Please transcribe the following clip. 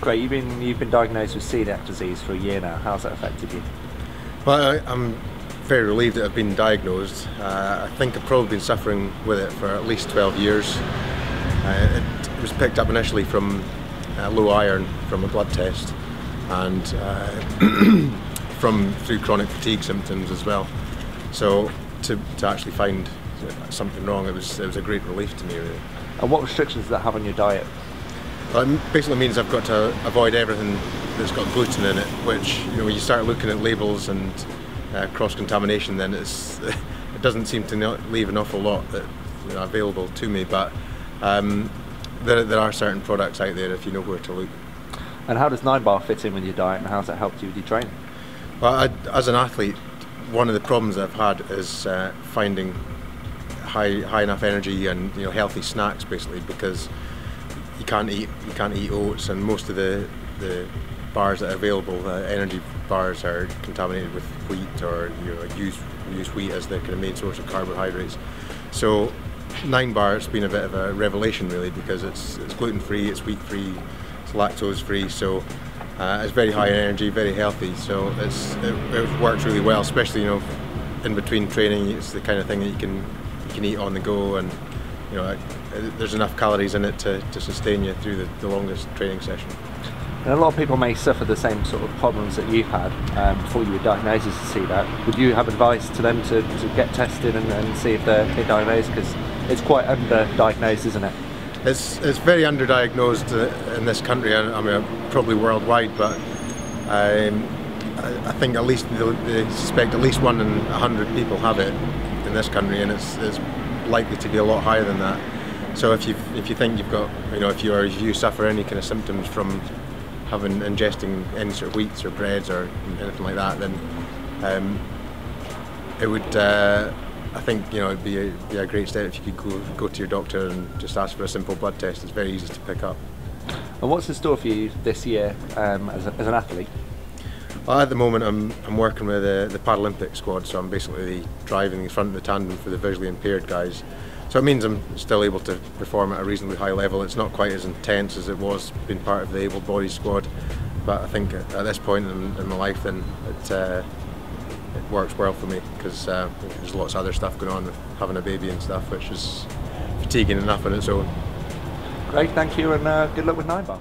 Craig, you've been diagnosed with celiac disease for a year now. How's that affected you? Well, I'm very relieved that I've been diagnosed. I think I've probably been suffering with it for at least 12 years. It was picked up initially from low iron from a blood test, and through chronic fatigue symptoms as well. So to actually find something wrong, it was a great relief to me, really. And what restrictions does that have on your diet? Well, it basically means I've got to avoid everything that's got gluten in it, which, when you start looking at labels and cross-contamination, then it doesn't seem to not leave an awful lot that available to me. But there are certain products out there if you know where to look. And how does 9-bar fit in with your diet, and how's that helped you with your training? Well, as an athlete, one of the problems I've had is finding high enough energy and healthy snacks, basically, because you can't eat oats, and most of the bars that are available, energy bars, are contaminated with wheat, or use wheat as the kind of main source of carbohydrates. So 9-bar has been a bit of a revelation, really, because it's gluten free, it's wheat free, it's lactose free, so it's very high in energy, very healthy. So it works really well, especially in between training. It's the kind of thing that you can eat on the go, and there's enough calories in it to sustain you through the longest training session. And a lot of people may suffer the same sort of problems that you've had before you were diagnosed to see that. Would you have advice to them to get tested and see if they're diagnosed? Because it's quite under-diagnosed, isn't it? It's very underdiagnosed in this country. I mean, probably worldwide, but I think at least they suspect at least 1 in 100 people have it in this country, and it's likely to be a lot higher than that. So if you think you've got, if you suffer any kind of symptoms from ingesting any sort of wheats or breads or anything like that, then it would, I think, it'd be a great step if you could go to your doctor and just ask for a simple blood test. It's very easy to pick up. And what's in store for you this year as an athlete? Well, at the moment I'm working with the Paralympic squad, so I'm basically driving in front of the tandem for the visually impaired guys. So it means I'm still able to perform at a reasonably high level. It's not quite as intense as it was being part of the able-bodied squad, but I think at this point in my life, then it works well for me, because there's lots of other stuff going on with having a baby and stuff, which is fatiguing enough on its own. Great, thank you, and good luck with 9-bar.